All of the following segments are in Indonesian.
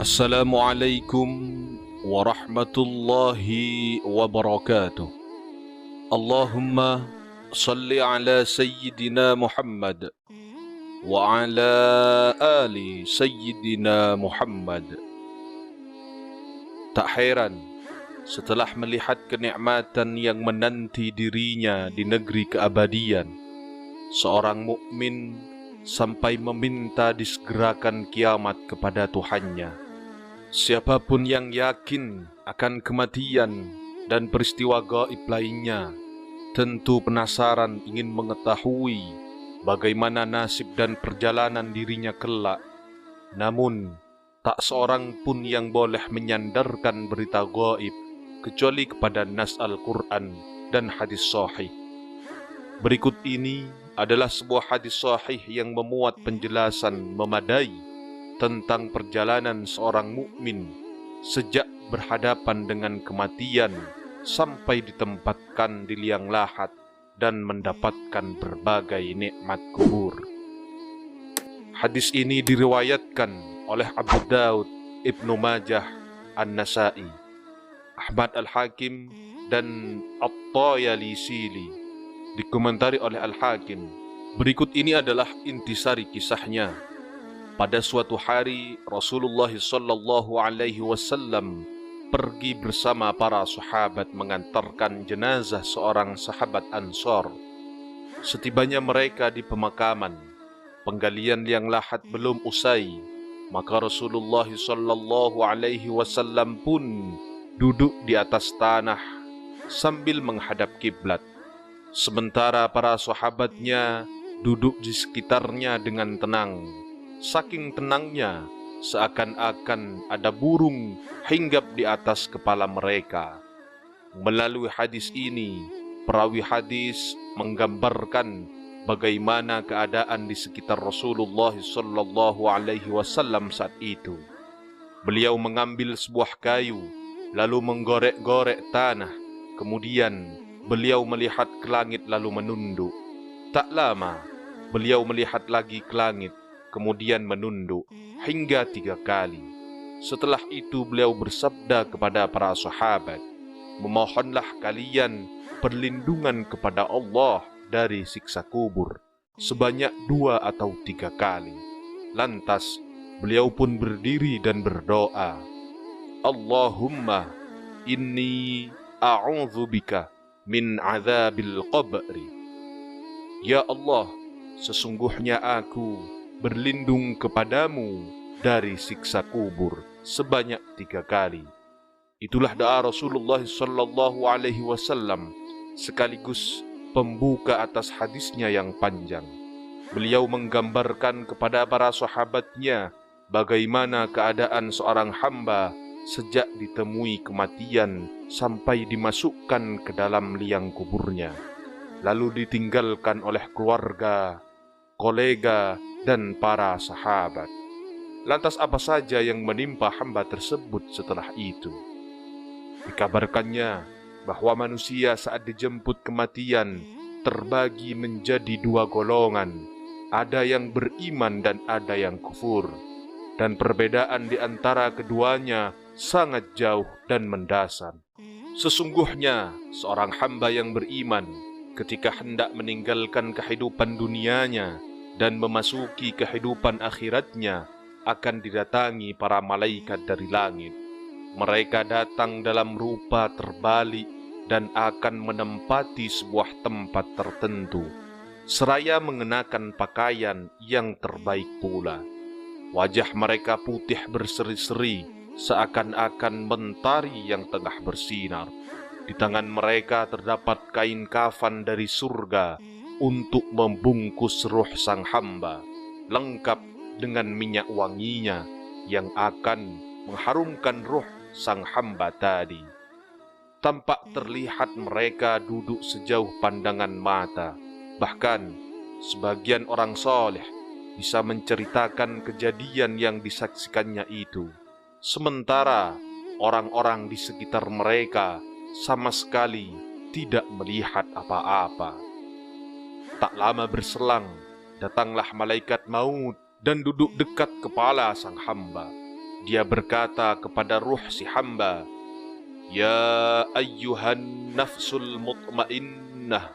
Assalamualaikum warahmatullahi wabarakatuh. Allahumma salli ala Sayyidina Muhammad wa ala ali Sayyidina Muhammad. Tak heran setelah melihat kenikmatan yang menanti dirinya di negeri keabadian, seorang mukmin sampai meminta disegerakan kiamat kepada Tuhannya. Siapapun yang yakin akan kematian dan peristiwa gaib lainnya, tentu penasaran ingin mengetahui bagaimana nasib dan perjalanan dirinya kelak. Namun, tak seorang pun yang boleh menyandarkan berita gaib kecuali kepada nas Al-Quran dan hadis sahih. Berikut ini adalah sebuah hadis sahih yang memuat penjelasan memadai tentang perjalanan seorang mukmin sejak berhadapan dengan kematian sampai ditempatkan di liang lahat dan mendapatkan berbagai nikmat kubur. Hadis ini diriwayatkan oleh Abu Daud, Ibnu Majah, An-Nasai, Ahmad Al-Hakim, dan At-Tayalisili. Dikomentari oleh Al-Hakim. Berikut ini adalah intisari kisahnya. Pada suatu hari Rasulullah SAW pergi bersama para sahabat mengantarkan jenazah seorang sahabat Ansor. Setibanya mereka di pemakaman, penggalian liang lahat belum usai, maka Rasulullah SAW pun duduk di atas tanah sambil menghadap kiblat. Sementara para sahabatnya duduk di sekitarnya dengan tenang. Saking tenangnya, seakan-akan ada burung hinggap di atas kepala mereka. Melalui hadis ini, perawi hadis menggambarkan bagaimana keadaan di sekitar Rasulullah SAW saat itu. Beliau mengambil sebuah kayu, lalu menggorek-gorek tanah. Kemudian beliau melihat ke langit lalu menunduk. Tak lama, beliau melihat lagi ke langit, kemudian menunduk hingga 3 kali. Setelah itu beliau bersabda kepada para sahabat, "Memohonlah kalian perlindungan kepada Allah dari siksa kubur sebanyak 2 atau 3 kali. Lantas beliau pun berdiri dan berdoa, "Allahumma inni a'udzubika min azabil qabri." Ya Allah, sesungguhnya aku berlindung kepadamu dari siksa kubur sebanyak 3 kali. Itulah doa Rasulullah SAW sekaligus pembuka atas hadisnya yang panjang. Beliau menggambarkan kepada para sahabatnya bagaimana keadaan seorang hamba sejak ditemui kematian sampai dimasukkan ke dalam liang kuburnya, lalu ditinggalkan oleh keluarga, kolega, dan para sahabat. Lantas apa saja yang menimpa hamba tersebut setelah itu? Dikabarkannya bahwa manusia saat dijemput kematian terbagi menjadi 2 golongan. Ada yang beriman dan ada yang kufur. Dan perbedaan di antara keduanya sangat jauh dan mendasar. Sesungguhnya seorang hamba yang beriman ketika hendak meninggalkan kehidupan dunianya dan memasuki kehidupan akhiratnya, akan didatangi para malaikat dari langit. Mereka datang dalam rupa terbalik dan akan menempati sebuah tempat tertentu, seraya mengenakan pakaian yang terbaik pula. Wajah mereka putih berseri-seri, seakan-akan mentari yang tengah bersinar. Di tangan mereka terdapat kain kafan dari surga untuk membungkus ruh sang hamba, lengkap dengan minyak wanginya yang akan mengharumkan ruh sang hamba tadi. Tampak terlihat mereka duduk sejauh pandangan mata. Bahkan sebagian orang soleh bisa menceritakan kejadian yang disaksikannya itu, sementara orang-orang di sekitar mereka sama sekali tidak melihat apa-apa. Tak lama berselang, datanglah malaikat maut dan duduk dekat kepala sang hamba. Dia berkata kepada ruh si hamba, "Ya ayyuhan nafsul mutmainnah,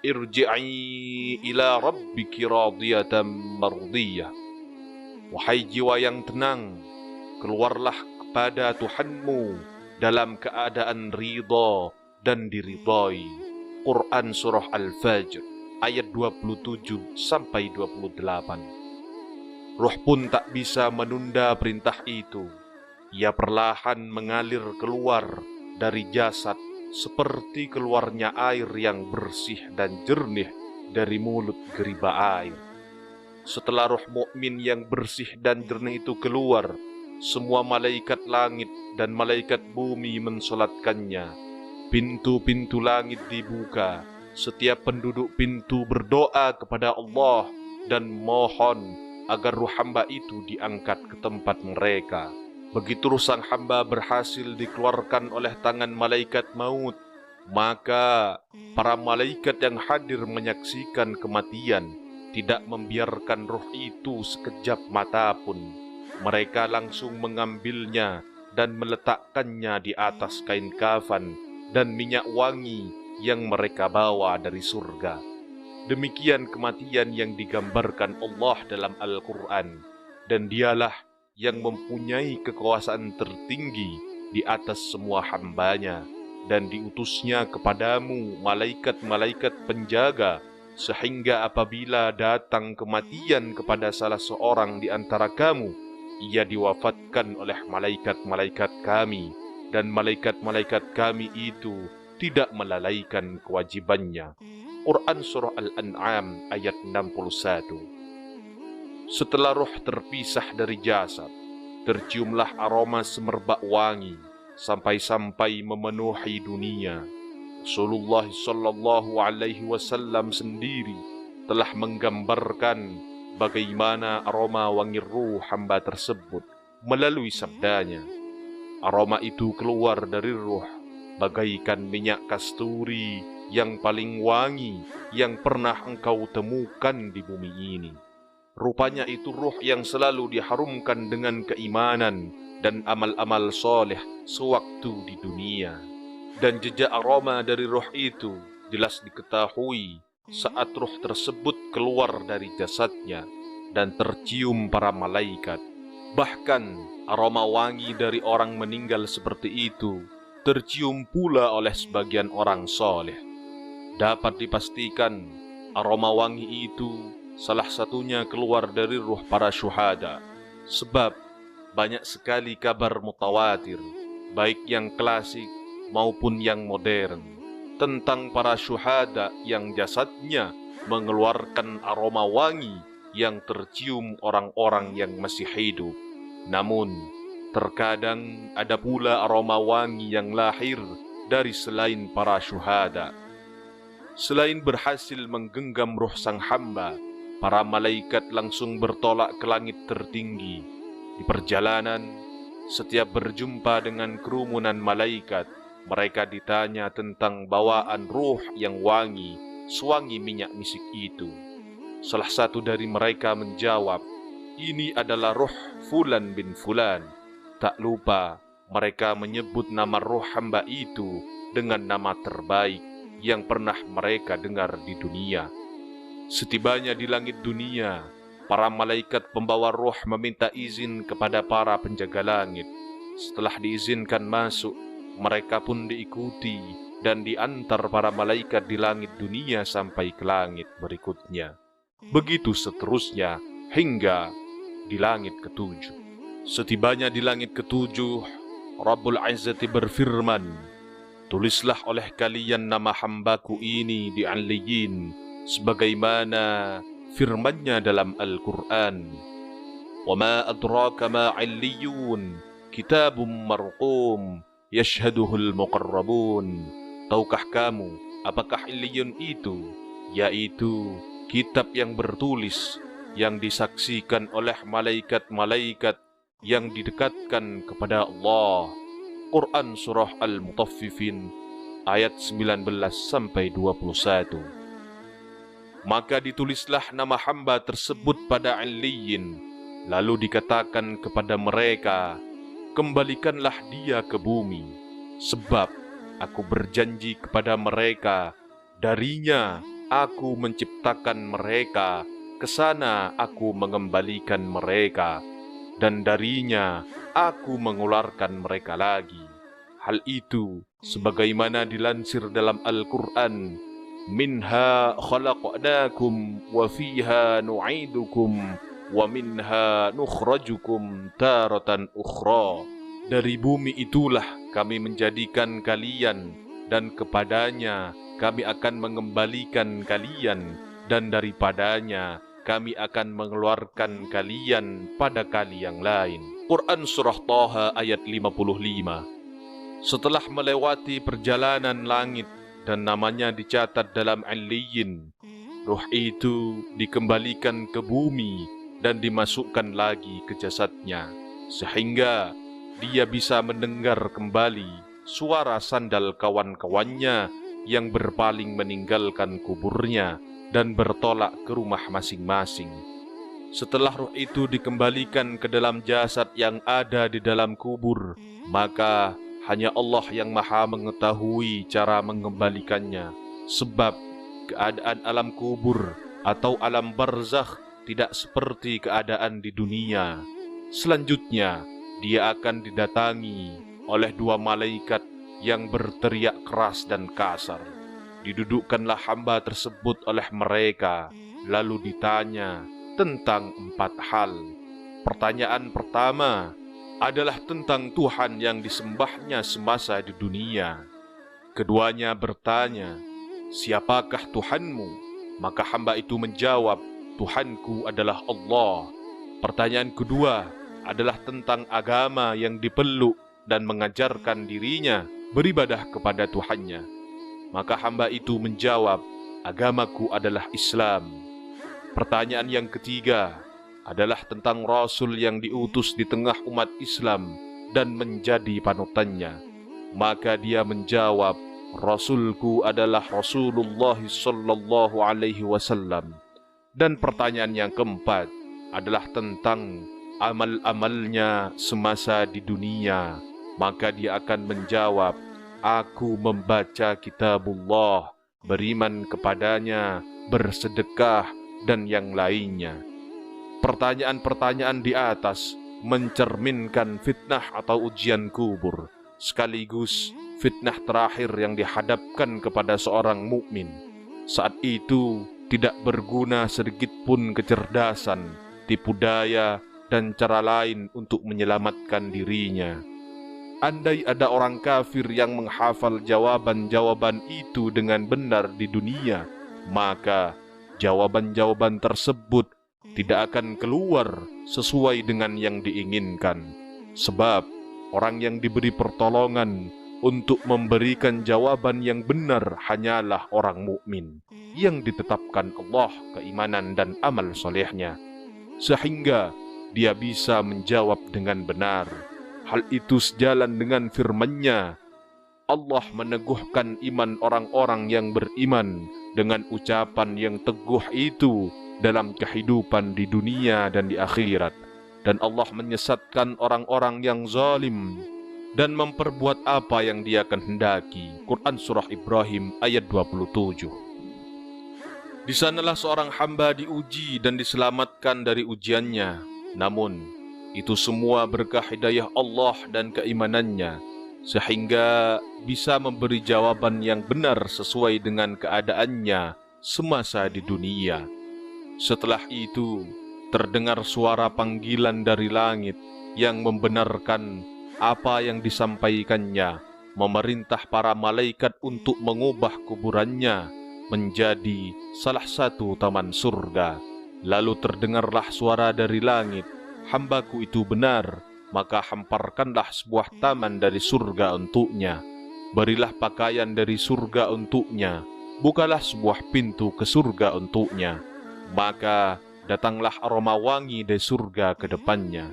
irji'i ila rabbiki radiyatan mardiyah." Wahai jiwa yang tenang, keluarlah kepada Tuhanmu dalam keadaan ridha dan diridhai. Quran Surah Al-Fajr ayat 27 sampai 28. Ruh pun tak bisa menunda perintah itu. Ia perlahan mengalir keluar dari jasad seperti keluarnya air yang bersih dan jernih dari mulut geriba air. Setelah roh mukmin yang bersih dan jernih itu keluar, semua malaikat langit dan malaikat bumi mensolatkannya. Pintu-pintu langit dibuka, setiap penduduk pintu berdoa kepada Allah dan mohon agar ruh hamba itu diangkat ke tempat mereka. Begitu ruh sang hamba berhasil dikeluarkan oleh tangan malaikat maut, maka para malaikat yang hadir menyaksikan kematian tidak membiarkan roh itu sekejap mata pun. Mereka langsung mengambilnya dan meletakkannya di atas kain kafan dan minyak wangi yang mereka bawa dari surga. Demikian kematian yang digambarkan Allah dalam Al-Quran, dan dialah yang mempunyai kekuasaan tertinggi di atas semua hambanya, dan diutusnya kepadamu malaikat-malaikat penjaga, sehingga apabila datang kematian kepada salah seorang di antara kamu, ia diwafatkan oleh malaikat-malaikat kami, dan malaikat-malaikat kami itu tidak melalaikan kewajibannya. Quran Surah Al-An'am ayat 61. Setelah roh terpisah dari jasad, terciumlah aroma semerbak wangi sampai-sampai memenuhi dunia. Rasulullah sallallahu alaihi wasallam sendiri telah menggambarkan bagaimana aroma wangi ruh hamba tersebut melalui sabdanya. Aroma itu keluar dari ruh bagaikan minyak kasturi yang paling wangi yang pernah engkau temukan di bumi ini. Rupanya itu ruh yang selalu diharumkan dengan keimanan dan amal-amal soleh sewaktu di dunia. Dan jejak aroma dari ruh itu jelas diketahui saat ruh tersebut keluar dari jasadnya dan tercium para malaikat. Bahkan aroma wangi dari orang meninggal seperti itu tercium pula oleh sebagian orang soleh. Dapat dipastikan aroma wangi itu salah satunya keluar dari ruh para syuhada, sebab banyak sekali kabar mutawatir, baik yang klasik maupun yang modern, tentang para syuhada yang jasadnya mengeluarkan aroma wangi yang tercium orang-orang yang masih hidup. Namun, terkadang ada pula aroma wangi yang lahir dari selain para syuhada. Selain berhasil menggenggam ruh sang hamba, para malaikat langsung bertolak ke langit tertinggi. Di perjalanan, setiap berjumpa dengan kerumunan malaikat, mereka ditanya tentang bawaan ruh yang wangi, sewangi minyak misik itu. Salah satu dari mereka menjawab, "Ini adalah ruh Fulan bin Fulan." Tak lupa, mereka menyebut nama ruh hamba itu dengan nama terbaik yang pernah mereka dengar di dunia. Setibanya di langit dunia, para malaikat pembawa roh meminta izin kepada para penjaga langit. Setelah diizinkan masuk, mereka pun diikuti dan diantar para malaikat di langit dunia sampai ke langit berikutnya. Begitu seterusnya hingga di langit ketujuh. Setibanya di langit ketujuh, Rabbul Izzati berfirman, "Tulislah oleh kalian nama hambaku ini di Aliyyin, sebagaimana firman-Nya dalam Al-Quran. Wa ma adraka ma 'illiyun, kitabun marqum, yashhaduhul muqarrabun." Tahukah kamu apakah Illiyun itu? Yaitu kitab yang bertulis, yang disaksikan oleh malaikat-malaikat yang didekatkan kepada Allah. Quran Surah Al-Mutaffifin ayat 19-21. Maka ditulislah nama hamba tersebut pada Aliyyin, Lalu dikatakan kepada mereka, kembalikanlah dia ke bumi, sebab aku berjanji kepada mereka, darinya aku menciptakan mereka, ke sana aku mengembalikan mereka, dan darinya aku mengeluarkan mereka lagi. Hal itu sebagaimana dilansir dalam Al-Quran, minha khalaqnakum wa fiha nu'idukum wa minha nukhrajukum taratan ukhra. Dari bumi itulah kami menjadikan kalian, dan kepadanya kami akan mengembalikan kalian, dan daripadanya kami akan mengeluarkan kalian pada kali yang lain. Quran Surah Taha ayat 55. Setelah melewati perjalanan langit dan namanya dicatat dalam Illiyin, ruh itu dikembalikan ke bumi dan dimasukkan lagi ke jasadnya, sehingga dia bisa mendengar kembali suara sandal kawan-kawannya yang berpaling meninggalkan kuburnya dan bertolak ke rumah masing-masing. Setelah ruh itu dikembalikan ke dalam jasad yang ada di dalam kubur, maka hanya Allah yang maha mengetahui cara mengembalikannya, sebab keadaan alam kubur atau alam barzakh tidak seperti keadaan di dunia. Selanjutnya, dia akan didatangi oleh dua malaikat yang berteriak keras dan kasar. Didudukkanlah hamba tersebut oleh mereka, lalu ditanya tentang 4 hal. Pertanyaan pertama adalah tentang Tuhan yang disembahnya semasa di dunia. Keduanya bertanya, siapakah Tuhanmu? Maka hamba itu menjawab, Tuhanku adalah Allah. Pertanyaan kedua adalah tentang agama yang dipeluk dan mengajarkan dirinya beribadah kepada Tuhannya. Maka hamba itu menjawab, agamaku adalah Islam. Pertanyaan yang ketiga adalah tentang Rasul yang diutus di tengah umat Islam dan menjadi panutannya. Maka dia menjawab, Rasulku adalah Rasulullah sallallahu alaihi wasallam. Dan pertanyaan yang keempat adalah tentang amal-amalnya semasa di dunia. Maka dia akan menjawab, aku membaca kitabullah, beriman kepadanya, bersedekah, dan yang lainnya. Pertanyaan-pertanyaan di atas mencerminkan fitnah atau ujian kubur, sekaligus fitnah terakhir yang dihadapkan kepada seorang mukmin. Saat itu tidak berguna sedikit pun kecerdasan, tipu daya, dan cara lain untuk menyelamatkan dirinya. Andai ada orang kafir yang menghafal jawaban-jawaban itu dengan benar di dunia, maka jawaban-jawaban tersebut tidak akan keluar sesuai dengan yang diinginkan. Sebab orang yang diberi pertolongan untuk memberikan jawaban yang benar hanyalah orang mukmin yang ditetapkan Allah keimanan dan amal solehnya, sehingga dia bisa menjawab dengan benar. Hal itu sejalan dengan firman-Nya. Allah meneguhkan iman orang-orang yang beriman dengan ucapan yang teguh itu dalam kehidupan di dunia dan di akhirat. Dan Allah menyesatkan orang-orang yang zalim dan memperbuat apa yang Dia kehendaki. Quran Surah Ibrahim ayat 27. Di sanalah seorang hamba diuji dan diselamatkan dari ujiannya. Namun itu semua berkah hidayah Allah dan keimanannya, sehingga bisa memberi jawaban yang benar sesuai dengan keadaannya semasa di dunia. Setelah itu, terdengar suara panggilan dari langit yang membenarkan apa yang disampaikannya, memerintah para malaikat untuk mengubah kuburannya menjadi salah satu taman surga. Lalu terdengarlah suara dari langit, hambaku itu benar, maka hamparkanlah sebuah taman dari surga untuknya. Berilah pakaian dari surga untuknya, bukalah sebuah pintu ke surga untuknya. Maka datanglah aroma wangi dari surga ke depannya,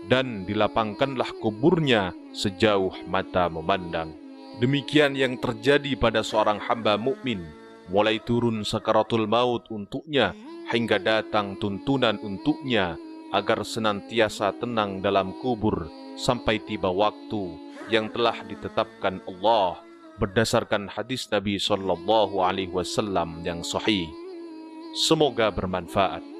dan dilapangkanlah kuburnya sejauh mata memandang. Demikian yang terjadi pada seorang hamba mukmin, mulai turun sakaratul maut untuknya hingga datang tuntunan untuknya agar senantiasa tenang dalam kubur sampai tiba waktu yang telah ditetapkan Allah berdasarkan hadis Nabi Shallallahu Alaihi Wasallam yang sahih. Semoga bermanfaat.